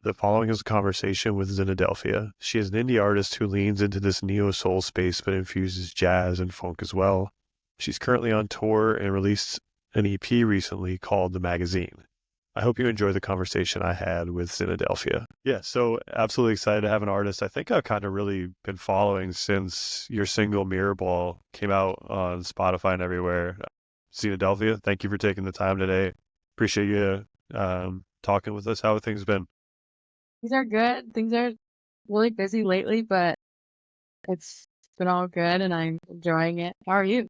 The following is a conversation with Zinadelphia. She is an indie artist who leans into this neo-soul space but infuses jazz and funk as well. She's currently on tour and released an EP recently called The Magazine. I hope you enjoy the conversation I had with Zinadelphia. Yeah, so absolutely excited to have an artist I think I've kind of really been following since your single Mirrorball came out on Spotify and everywhere. Zinadelphia, thank you for taking the time today. Appreciate you talking with us. How have things been? Things are good. Things are really busy lately, but it's been all good and I'm enjoying it. How are you?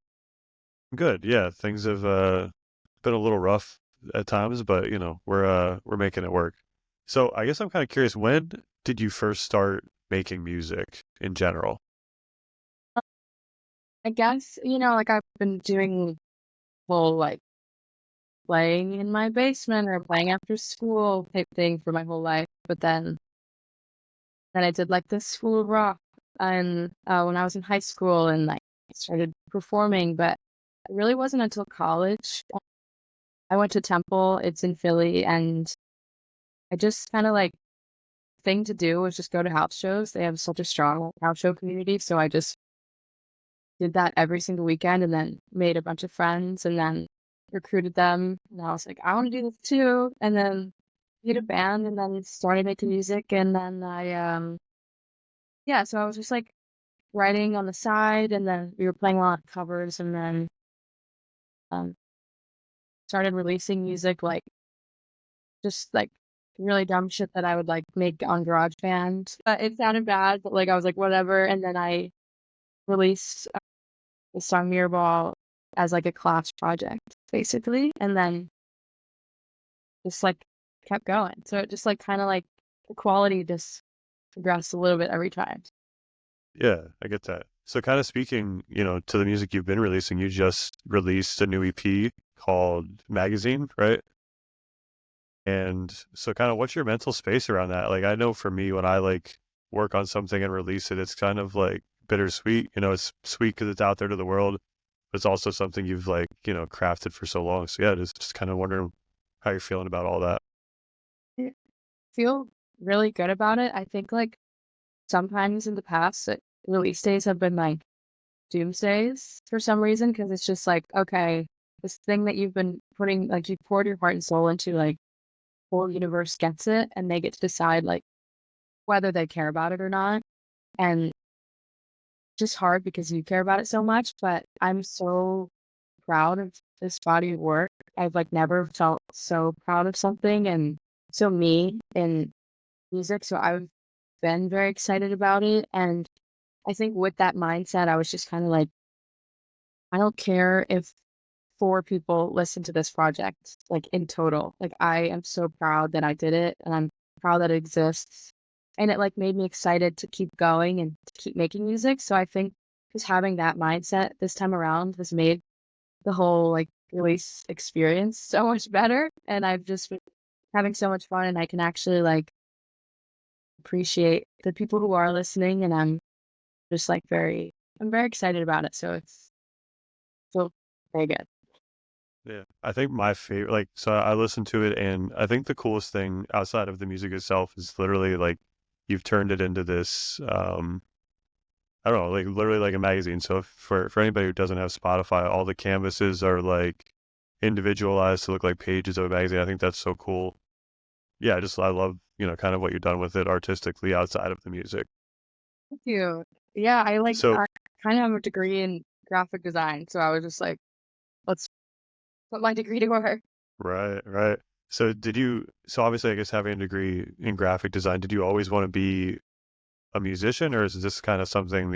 Good. Yeah, things have been a little rough at times, but we're making it work. So I guess I'm kind of curious, when did you first start making music in general? I guess, like I've been doing whole like playing in my basement or playing after school type thing for my whole life. But then I did like this school of rock and when I was in high school and like started performing, but it really wasn't until college. I went to Temple, it's in Philly, and I just kind of like thing to do was just go to house shows. They have such a strong house show community, so I just did that every single weekend and then made a bunch of friends and then recruited them. And I was like, I want to do this too. And then made a band and then started making music. And then yeah, so I was just like writing on the side and then we were playing a lot of covers and then um, started releasing music like just like really dumb shit that I would like make on GarageBand. It sounded bad, but like I was like, whatever. And then I released the song Mirrorball as like a class project, basically, and then just like kept going. So it just like kind of like the quality just progressed a little bit every time. Yeah, I get that. So kind of speaking, to the music you've been releasing, you just released a new EP called Magazine, right? And so kind of what's your mental space around that? Like I know for me when I like work on something and release it, it's kind of like bittersweet. It's sweet because it's out there to the world, but it's also something you've like, crafted for so long. So yeah, just kind of wondering how you're feeling about all that. I feel really good about it. I think like sometimes in the past, release days have been like doomsdays for some reason because it's just like, okay, this thing that you've been putting, like you poured your heart and soul into, like whole universe gets it and they get to decide like whether they care about it or not. And just hard because you care about it so much, but I'm so proud of this body of work. I've like never felt so proud of something and so me in music. So I've been very excited about it. And I think with that mindset, I was just kind of like, I don't care if four people listen to this project, like in total. Like I am so proud that I did it and I'm proud that it exists. And it like made me excited to keep going and to keep making music. So I think just having that mindset this time around has made the whole like release experience so much better. And I've just been having so much fun and I can actually like appreciate the people who are listening and just like I'm very excited about it. So it's so very good. Yeah. I think my favorite, like, so I listened to it and I think the coolest thing outside of the music itself is literally like you've turned it into this, I don't know, like literally like a magazine. So for anybody who doesn't have Spotify, all the canvases are like individualized to look like pages of a magazine. I think that's so cool. Yeah, I love, kind of what you've done with it artistically outside of the music. Thank you. Yeah, So, I kind of have a degree in graphic design, so I was just like, let's put my degree to work. right, right. So obviously, I guess having a degree in graphic design, did you always want to be a musician, or is this kind of something,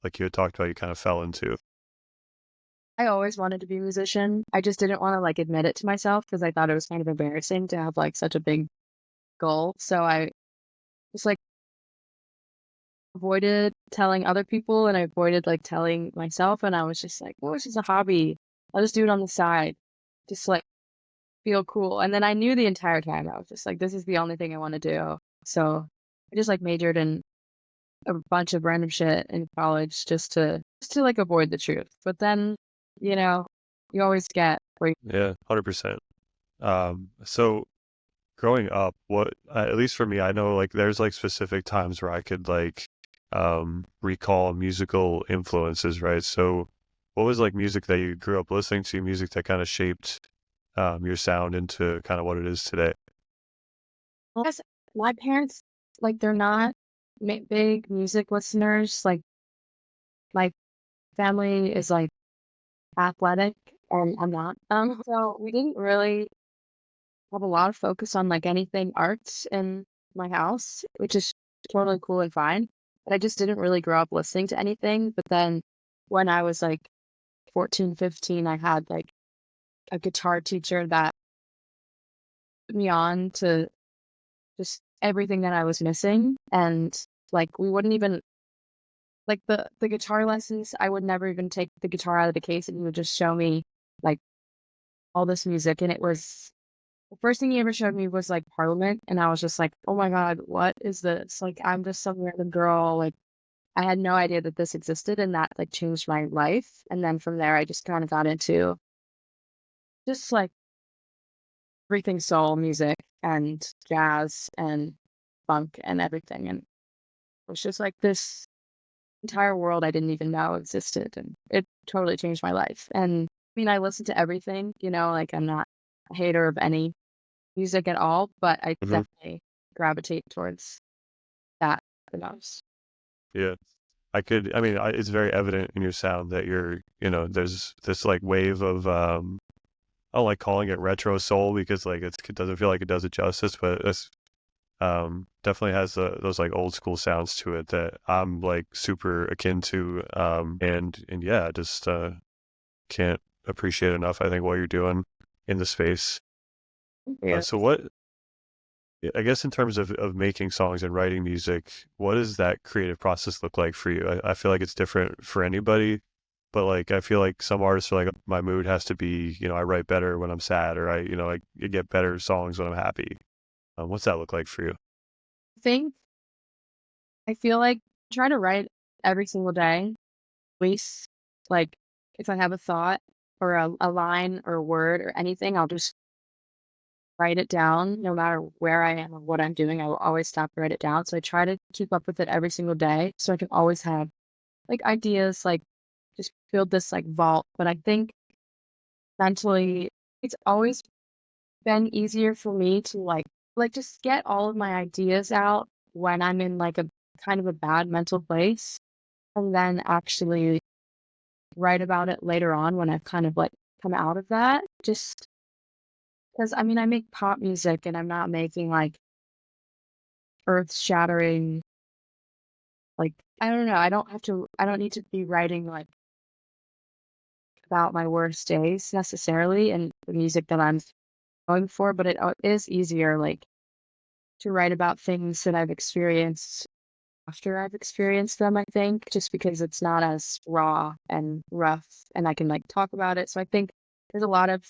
like you had talked about, you kind of fell into? I always wanted to be a musician. I just didn't want to like admit it to myself because I thought it was kind of embarrassing to have like such a big goal. So I just like avoided telling other people and I avoided like telling myself. And I was just like, well, it's just a hobby. I'll just do it on the side, just like feel cool. And then I knew the entire time I was just like, this is the only thing I want to do. So I just like majored in a bunch of random shit in college just to like avoid the truth. But then, you know, you always get where Yeah, 100%. So growing up, what at least for me, I know like there's like specific times where I could like recall musical influences, right? So what was like music that you grew up listening to, music that kind of shaped your sound into kind of what it is today? I guess my parents, like, they're not big music listeners. Like, my family is like athletic, and I'm not. So we didn't really have a lot of focus on like anything arts in my house, which is totally cool and fine. But I just didn't really grow up listening to anything. But then when I was like 14, 15, I had like a guitar teacher that put me on to just everything that I was missing. And like we wouldn't even like the guitar lessons, I would never even take the guitar out of the case and he would just show me like all this music. And it was the first thing he ever showed me was like Parliament. And I was just like, oh my God, what is this? Like I'm just some random girl. Like I had no idea that this existed and that like changed my life. And then from there I just kind of got into just like everything soul music and jazz and funk and everything. And it was just like this entire world I didn't even know existed. And it totally changed my life. And I mean, I listen to everything, like I'm not a hater of any music at all, but I Hmm. definitely gravitate towards that the most. Yeah. I mean, it's very evident in your sound that there's this like wave of, I don't like calling it retro soul because like it doesn't feel like it does it justice, but it's definitely has those like old school sounds to it that I'm like super akin to. And yeah, just can't appreciate enough, I think, what you're doing in the space. Yeah. So what, I guess in terms of making songs and writing music, what does that creative process look like for you? I feel like it's different for anybody, but like I feel like some artists are like my mood has to be, I write better when I'm sad, or I get better songs when I'm happy. What's that look like for you? Think I feel like I try to write every single day. At least like if I have a thought or a line or a word or anything, I'll just write it down no matter where I am or what I'm doing. I will always stop and write it down. So I try to keep up with it every single day so I can always have like ideas, like just build this like vault. But I think mentally, it's always been easier for me to like just get all of my ideas out when I'm in like a kind of a bad mental place and then actually write about it later on when I've kind of like come out of that. Just because I mean, I make pop music and I'm not making like earth shattering, like, I don't know. I don't need to be writing like about my worst days necessarily and the music that I'm going for, but it is easier like to write about things that I've experienced after I've experienced them, I think, just because it's not as raw and rough and I can like talk about it. So I think there's a lot of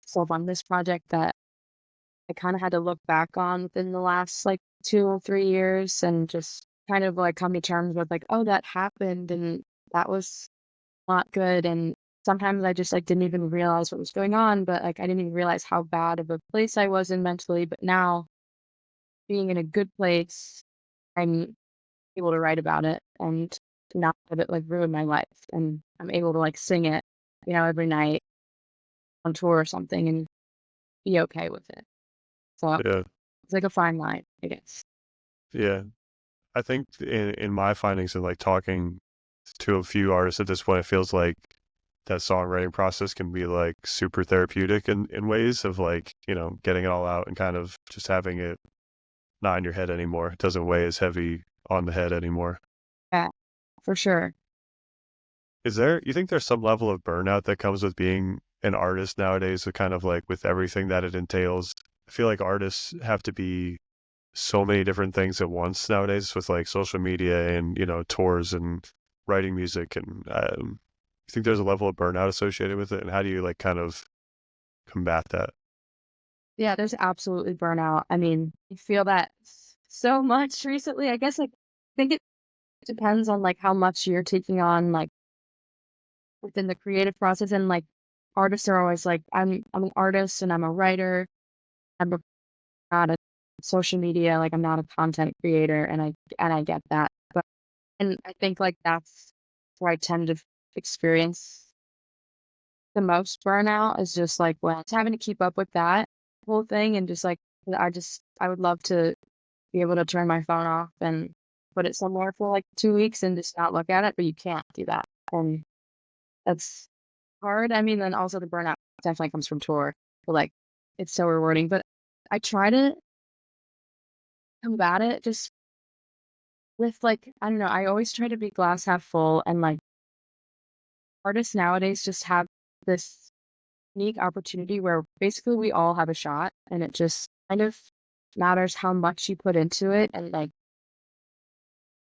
stuff on this project that I kind of had to look back on within the last like 2 or 3 years and just kind of like come to terms with like, oh, that happened and that was not good. And sometimes I just like didn't even realize what was going on, but like I didn't even realize how bad of a place I was in mentally. But now being in a good place, I'm able to write about it and not have it like ruin my life. And I'm able to like sing it, every night on tour or something and be okay with it. So Yeah, it's like a fine line, I guess. yeah. I think in my findings and like talking to a few artists at this point, it feels like that songwriting process can be like super therapeutic in ways of like, getting it all out and kind of just having it not in your head anymore. It doesn't weigh as heavy on the head anymore. Yeah, for sure. You think there's some level of burnout that comes with being an artist nowadays, with kind of like with everything that it entails? I feel like artists have to be so many different things at once nowadays with like social media and, tours and writing music. And you think there's a level of burnout associated with it? And how do you like kind of combat that? Yeah, there's absolutely burnout. I mean, I feel that so much recently. I guess like I think it depends on like how much you're taking on like within the creative process and like artists are always like I'm an artist and I'm a writer. not a social media, like, I'm not a content creator, and I get that, but and I think, like, that's where I tend to experience the most burnout is just, like, when it's having to keep up with that whole thing and just, like, I would love to be able to turn my phone off and put it somewhere for, like, 2 weeks and just not look at it, but you can't do that, and that's hard. I mean, then also the burnout definitely comes from tour, but, like, it's so rewarding, but I try to combat it just with, like, I don't know, I always try to be glass half full, and, like, artists nowadays just have this unique opportunity where basically we all have a shot, and it just kind of matters how much you put into it and, like,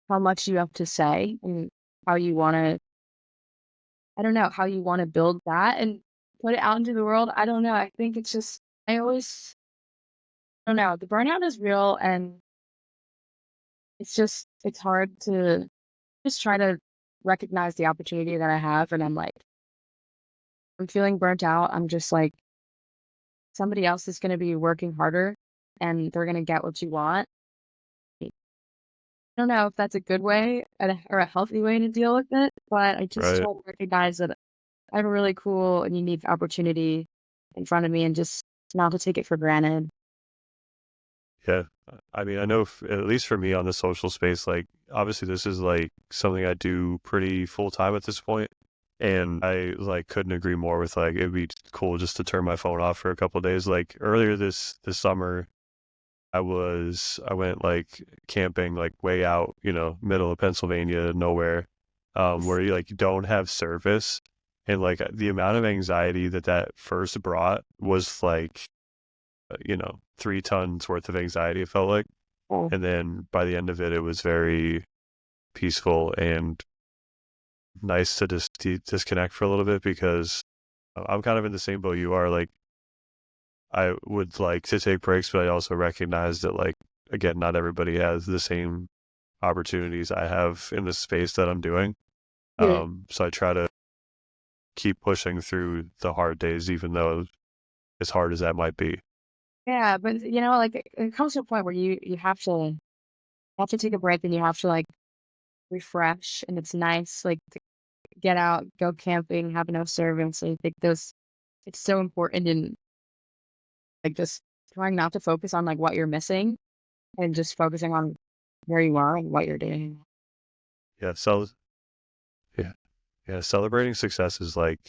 how much you have to say and how you wanna I don't know, how you wanna build that and put it out into the world. I don't know, I think it's just I don't know, the burnout is real, and it's hard to just try to recognize the opportunity that I have, and I'm like, I'm feeling burnt out. I'm just like, somebody else is gonna be working harder, and they're gonna get what you want. I don't know if that's a good way or a healthy way to deal with it, but I just right? try to recognize that I have a really cool and unique opportunity in front of me and just not to take it for granted. Yeah. I mean, I know at least for me on the social space, like obviously this is like something I do pretty full time at this point, and I like couldn't agree more with like it'd be cool just to turn my phone off for a couple of days. Like earlier this summer, I went like camping like way out, middle of Pennsylvania, nowhere, where you like don't have service, and like the amount of anxiety that first brought was like 3 tons worth of anxiety, it felt like. Oh, And then by the end of it, it was very peaceful and nice to just disconnect for a little bit because I'm kind of in the same boat you are. Like, I would like to take breaks, but I also recognize that, like, again, not everybody has the same opportunities I have in the space that I'm doing. yeah. So I try to keep pushing through the hard days, even though as hard as that might be. Yeah, but, like, it comes to a point where you have to take a break and you have to, like, refresh, and it's nice, like, to get out, go camping, have no servants. I think those it's so important in, like, just trying not to focus on, like, what you're missing and just focusing on where you are and what you're doing. Yeah. So, yeah. Yeah. Celebrating success is like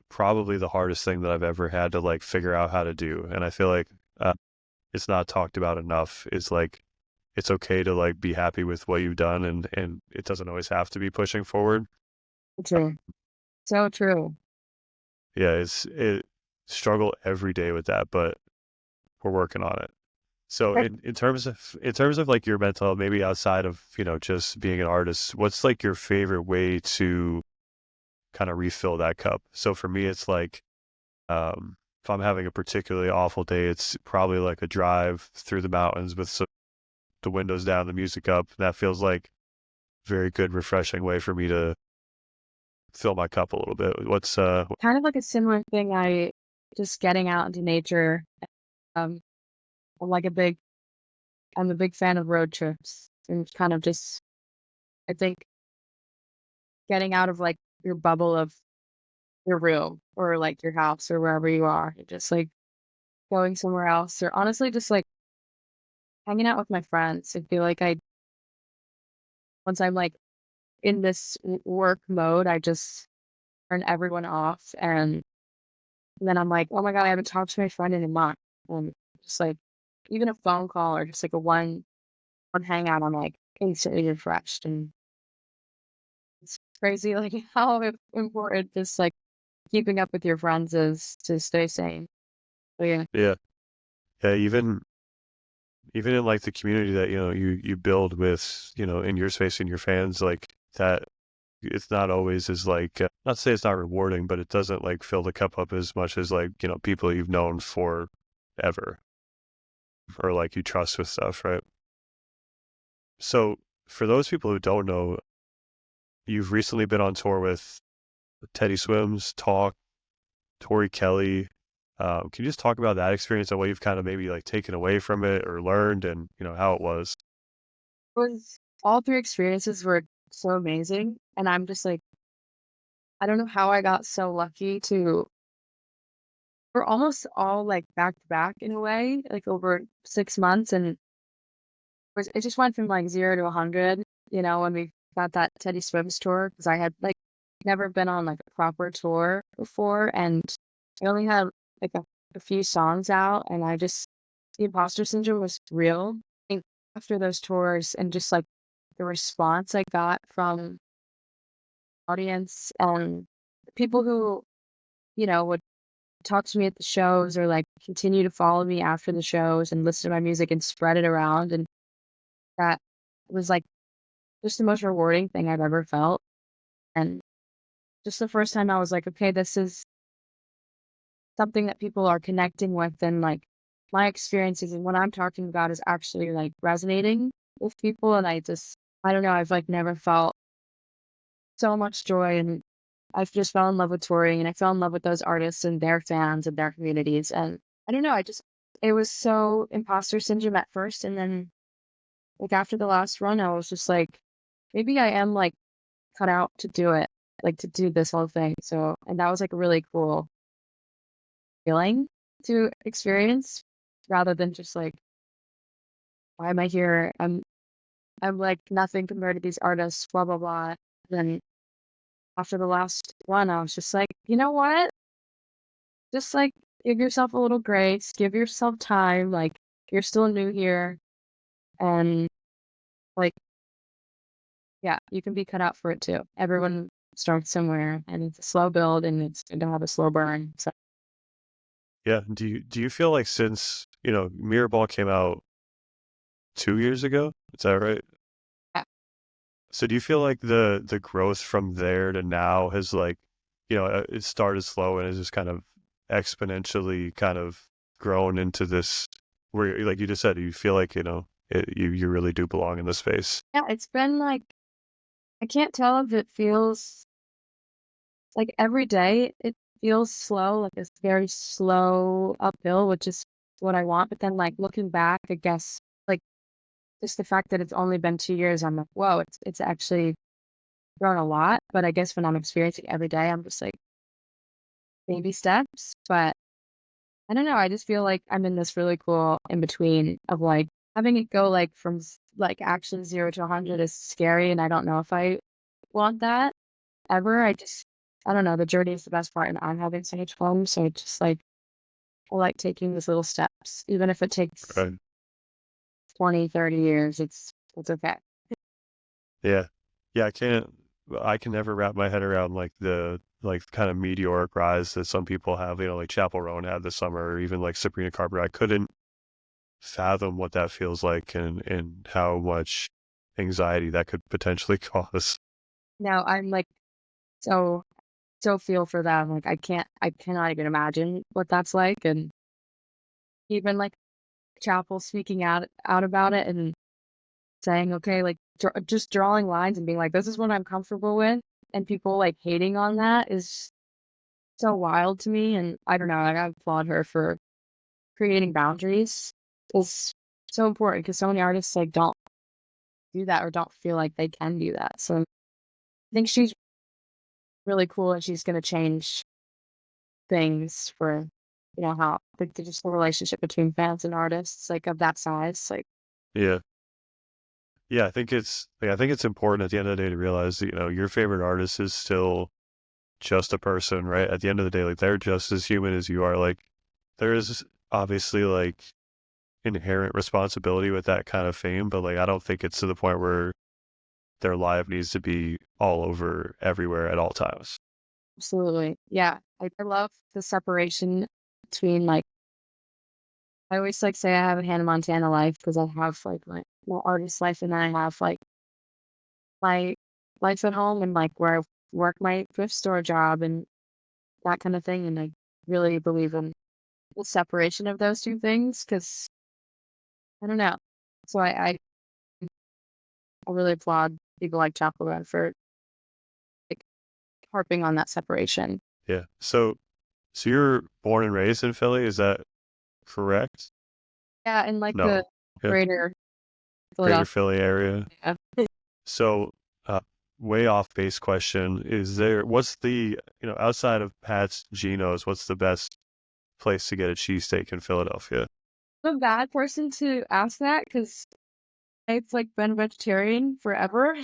probably the hardest thing that I've ever had to like figure out how to do. And I feel like it's not talked about enough. It's like it's okay to like be happy with what you've done, and it doesn't always have to be pushing forward. True. So true. Yeah, it struggle every day with that, but we're working on it. So in terms of like your mental health, maybe outside of, just being an artist, what's like your favorite way to kind of refill that cup? So for me, it's like if I'm having a particularly awful day, it's probably like a drive through the mountains with the windows down, the music up. That feels like a very good, refreshing way for me to fill my cup a little bit. Kind of like a similar thing, I just getting out into nature. Um, I'm like a big I'm a big fan of road trips and kind of just I think getting out of, like, your bubble of your room or, like, your house or wherever you are, and just, like, going somewhere else or honestly just, like, hanging out with my friends. I feel like I once I'm, like, in this work mode, I just turn everyone off, and then I'm like, "Oh my god, I haven't talked to my friend in a month." And just, like, even a phone call or just, like, a one hangout, I'm, like, instantly refreshed, and it's crazy, like, how important just, like, keeping up with your friends is to stay sane. So, yeah. Yeah, yeah, even in like the community that you build with in your space and your fans like that, it's not always as like not to say it's not rewarding, but it doesn't like fill the cup up as much as like people you've known for ever or like you trust with stuff, right? So for those people who don't know, you've recently been on tour with Teddy Swims, Talk, Tori Kelly. Can you just talk about that experience and what you've kind of maybe like taken away from it or learned and, how it was? Was all 3 experiences were so amazing, and I'm just like, I don't know how I got so lucky to we're almost all, like, back to back in a way, like, over 6 months, and it just went from, like, 0 to 100, when we got that Teddy Swims tour because I had, like, never been on, like, a proper tour before, and I only had, like, a few songs out, and the imposter syndrome was real. I think after those tours and just, like, the response I got from audience and people who, would talk to me at the shows or, like, continue to follow me after the shows and listen to my music and spread it around, and that was, like, just the most rewarding thing I've ever felt, and just the first time I was like, "Okay, this is something that people are connecting with," and, like, my experiences and what I'm talking about is actually, like, resonating with people, and I don't know, I've, like, never felt so much joy, and I've just fell in love with touring, and I fell in love with those artists and their fans and their communities, and I don't know, it was so imposter syndrome at first, and then, like, after the last run, I was just like, "Maybe I am, like, cut out to do it, like, to do this whole thing," and that was, like, a really cool feeling to experience rather than just like, "Why am I here? I'm, like, nothing compared to these artists, blah, blah, blah." Then after the last one, I was just like, "You know what? Just, like, give yourself a little grace, give yourself time, like, you're still new here, and, like, yeah, you can be cut out for it too. Everyone starts somewhere, and it's a slow build, and it's good to have a slow burn." So, Yeah. Do you feel like since, Mirrorball came out 2 years ago? Is that right? yeah. So do you feel like the growth from there to now has like, it started slow and has just kind of exponentially kind of grown into this where, like you just said, you feel like, you really do belong in this space. Yeah, it's been, like I can't tell if it feels like every day it feels slow, like it's very slow uphill, which is what I want. But then, like, looking back, I guess, like, just the fact that it's only been 2 years, I'm like, "Whoa, it's actually grown a lot." But I guess when I'm experiencing every day, I'm just like, baby steps. But I don't know, I just feel like I'm in this really cool in between of, like, having it go, like, from like, actually 0 to 100 is scary, and I don't know if I want that ever. I don't know, the journey is the best part, and I'm having so much fun, so it's just, like, I like taking these little steps, even if it takes Right. 20, 30 years, it's okay. Yeah. Yeah, I can never wrap my head around like the like kind of meteoric rise that some people have, like Chapel Roan had this summer or even like Sabrina Carpenter. I couldn't fathom what that feels like and how much anxiety that could potentially cause. Now I'm, like, so so feel for them, like, I cannot even imagine what that's like, and even, like, Chapel speaking out about it and saying, "Okay," like, just drawing lines and being like, "This is what I'm comfortable with," and people, like, hating on that is so wild to me, and I don't know, like, I applaud her for creating boundaries is so important because so many artists, like, don't do that or don't feel like they can do that, so I think she's really cool and she's gonna change things for, how just the relationship between fans and artists, like, of that size, like Yeah. Yeah, I think it's important at the end of the day to realize that, your favorite artist is still just a person, right? At the end of the day, like they're just as human as you are. Like there is obviously like inherent responsibility with that kind of fame, but like I don't think it's to the point where their life needs to be all over everywhere at all times. absolutely, yeah. I love the separation between, like I always, like, say I have a Hannah Montana life because I have, like, my artist life, and then I have, like, my life at home and, like, where I work my thrift store job and that kinda thing, and I really believe in the separation of those 2 things because I don't know. So I really applaud people like Chapel Roan for, like, harping on that separation. Yeah. So So you're born and raised in Philly, is that correct? Yeah, in like the No. Yeah, greater greater Philadelphia. Philly area. So, uh, way off base question, what's outside of Pat's Geno's, what's the best place to get a cheesesteak in Philadelphia? I'm a bad person to ask that because I've like been vegetarian forever.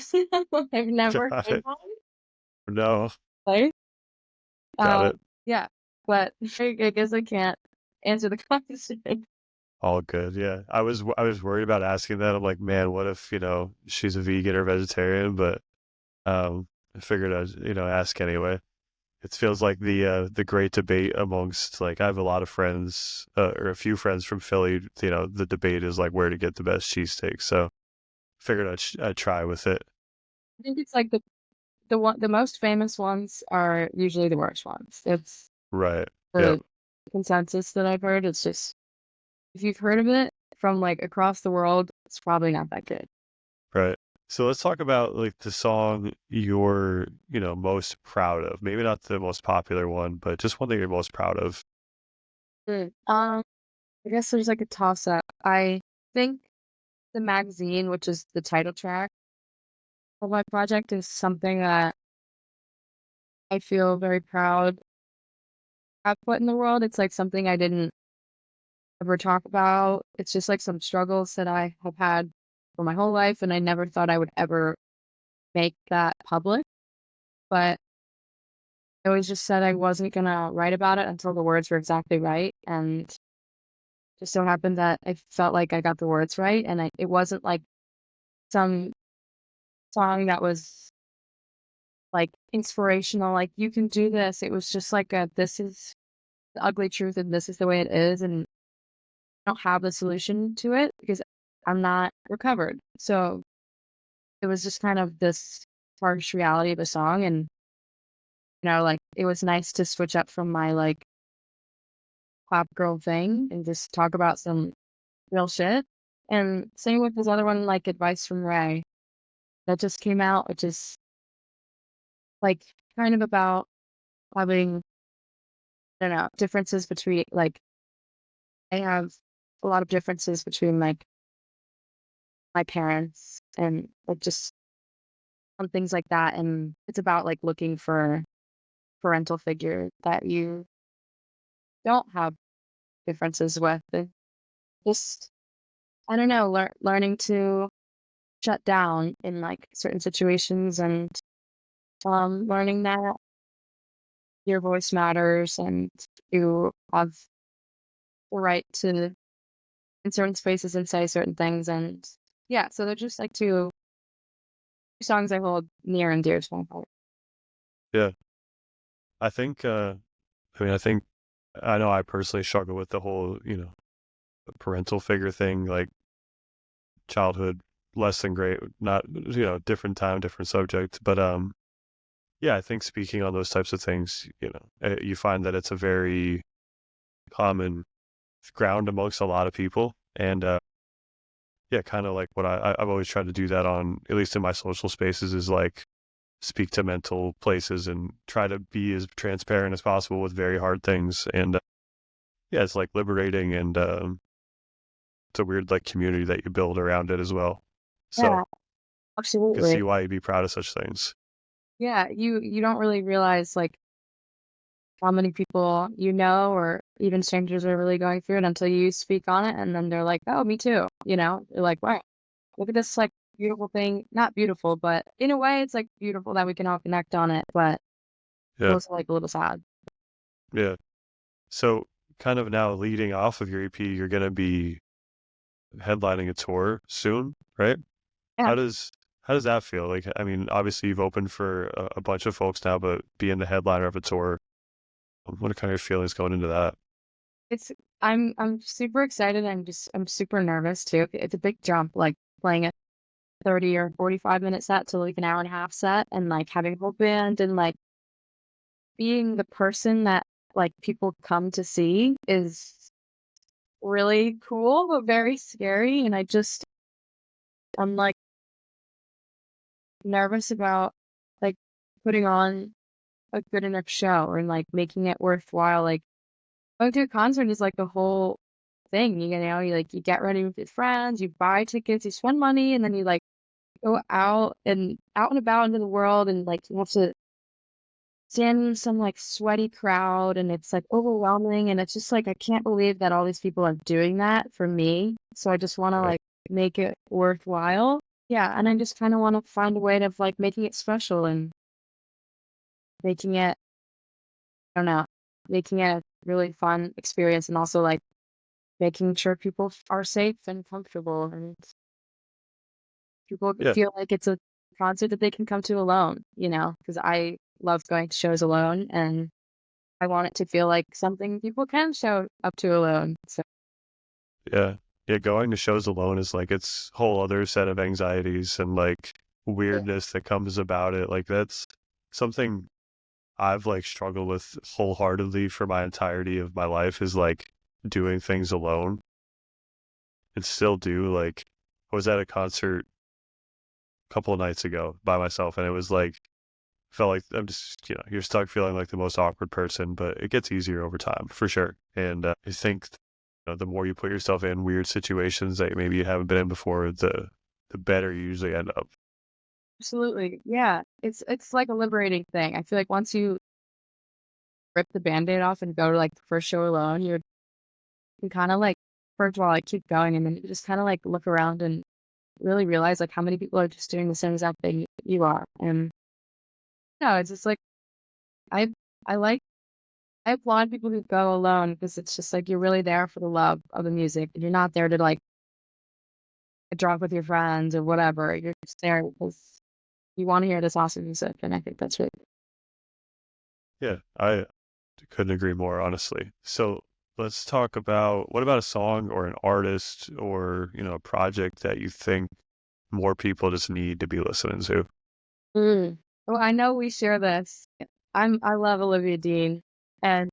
I've never Got had it. one. No, Like, got uh, it. yeah, but I guess I can't answer the question. All good. Yeah. I was worried about asking that. I'm like, man, what if, she's a vegan or vegetarian? But I figured I'd ask anyway. It feels like the great debate amongst like I have a lot of friends or a few friends from Philly. The debate is like where to get the best cheesesteak. So figured I'd try with it. I think it's like the most famous ones are usually the worst ones. It's Right. Yep. the consensus that I've heard. It's just if you've heard of it from like across the world, it's probably not that good. Right. So let's talk about like the song you're, most proud of. Maybe not the most popular one, but just one that you're most proud of. Mm. I guess there's like a toss up. I think the magazine, which is the title track of my project, is something that I feel very proud I've put in the world. It's like something I didn't ever talk about. It's just like some struggles that I have had for my whole life, and I never thought I would ever make that public. But I always just said I wasn't gonna write about it until the words were exactly right. And just so happened that I felt like I got the words right, and it wasn't like some song that was like inspirational, like you can do this. It was just like this is the ugly truth and this is the way it is, and I don't have the solution to it because I'm not recovered. So it was just kind of this harsh reality of a song. And, like it was nice to switch up from my like pop girl thing and just talk about some real shit. And same with this other one, like Advice from Ray, that just came out, which is like kind of about having, I don't know, differences between like, I have a lot of differences between like my parents and like just some things like that. And it's about like looking for parental figure that you don't have differences with. And just, I don't know, learning to shut down in like certain situations and learning that your voice matters and you have the right to in certain spaces and say certain things. And yeah, so they're just like two songs I hold near and dear to my heart. Yeah. I think I think I know I personally struggle with the whole, parental figure thing, like childhood less than great, not different time, different subject. But yeah, I think speaking on those types of things, you find that it's a very common ground amongst a lot of people. And yeah, kind of like what I've always tried to do that on, at least in my social spaces, is like speak to mental places and try to be as transparent as possible with very hard things. And yeah, it's like liberating and it's a weird like community that you build around it as well. So Yeah, I can see absolutely. why you'd be proud of such things. Yeah, you don't really realize like how many people you know or even strangers are really going through it until you speak on it and then they're like, "Oh, me too." You're like, "Wow, look at this like beautiful thing." Not beautiful, but in a way it's like beautiful that we can all connect on it, but Yeah, also like a little sad. yeah. So kind of now leading off of your EP, you're gonna be headlining a tour soon, right? Yeah. How does that feel? Like, I mean, obviously you've opened for a bunch of folks now, but being the headliner of a tour, what are kind of your feelings going into that? It's I'm super excited. I'm super nervous too. It's a big jump, like playing a 30 or 45-minute set to like an hour and a half set and like having a whole band and like being the person that like people come to see is really cool, but very scary. And I'm like nervous about like putting on a good enough show and like making it worthwhile. Like going to a concert is like the whole thing, you know, you get ready with your friends, you buy tickets, you spend money, and then you like go out and about into the world and like you have to stand in some like sweaty crowd and it's like overwhelming and it's just like I can't believe that all these people are doing that for me. So I just want to Right. like make it worthwhile. Yeah, and I just kind of want to find a way of like making it special and making it, I don't know, making it a really fun experience and also like making sure people are safe and comfortable and people Yeah. feel like it's a concert that they can come to alone, you know, because I love going to shows alone and I want it to feel like something people can show up to alone. So Yeah. Yeah. Going to shows alone is like its whole other set of anxieties and like yeah, weirdness that comes about it. Like that's something I've like struggled with wholeheartedly for my entirety of my life is like doing things alone and still do. Like I was at a concert a couple of nights ago by myself and it was like felt like I'm just, you're stuck feeling like the most awkward person, but it gets easier over time for sure. And I think the more you put yourself in weird situations that maybe you haven't been in before, the better you usually end up. absolutely. Yeah. It's like a liberating thing. I feel like once you rip the band-aid off and go to like the first show alone, you kind of like first of all like keep going and then you just kind of like look around and really realize like how many people are just doing the same exact thing you are. And no, it's just like I I like I applaud people who go alone because it's just like you're really there for the love of the music and you're not there to like get drunk with your friends or whatever. You're just there because you want to hear this awesome music, and I think that's really Yeah, I couldn't agree more, honestly. So let's talk about what about a song or an artist or, a project that you think more people just need to be listening to? mm. Well, I know we share this. I love Olivia Dean, and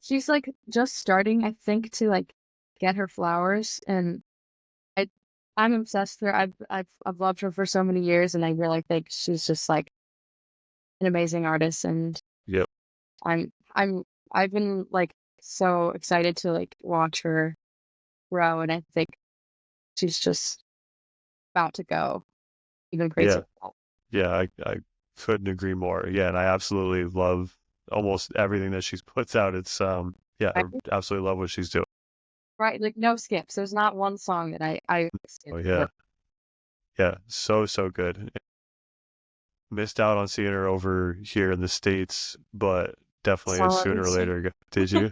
she's like just starting, I think, to like get her flowers, and I I'm obsessed with her. I've loved her for so many years, and I really think she's just like an amazing artist, and Yep. I'm I've been like so excited to like watch her grow, and I think she's just about to go even Yeah. crazier. Yeah, I couldn't agree more. Yeah, and I absolutely love almost everything that she's puts out. It's yeah, I Right? absolutely love what she's doing. Right, like no skips. There's not one song that I skip Oh or yeah. Yeah, so so good. Missed out on seeing her over here in the States, but definitely sooner or songs. later. Did you?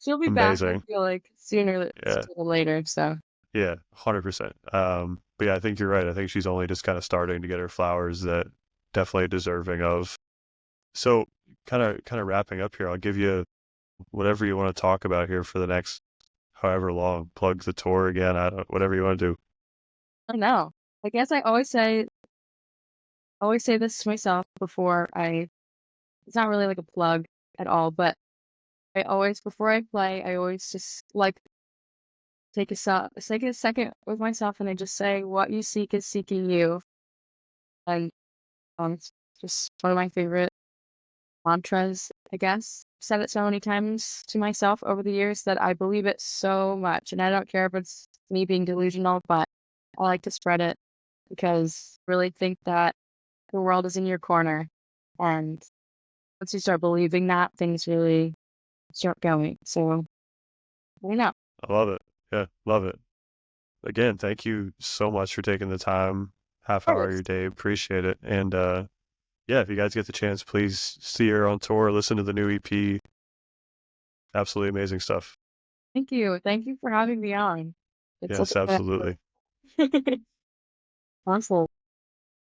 She'll be back, I Amazing. feel like sooner Yeah. or later. So Yeah, 100%. But yeah, I think you're right. I think she's only just kind of starting to get her flowers that definitely deserving of. So kind of wrapping up here, I'll give you whatever you want to talk about here for the next however long. Plug the tour again. I don't, whatever you want to do. I don't know. I guess always say this to myself before I it's not really like a plug at all, but I always before I play, I always just like take a second with myself and I just say what you seek is seeking you. And it's just one of my favorite mantras, I guess. I've said it so many times to myself over the years that I believe it so much. And I don't care if it's me being delusional, but I like to spread it because I really think that the world is in your corner. And once you start believing that, things really start going. So I don't know. Of I love it. Yeah, love it. Again, thank you so much for taking the time, half hour of course. your day. Appreciate it. And yeah, if you guys get the chance, please see her on tour, listen to the new EP. Absolutely amazing stuff. Thank you. Thank you for having me on. It's such Yes, a absolutely. good Awesome.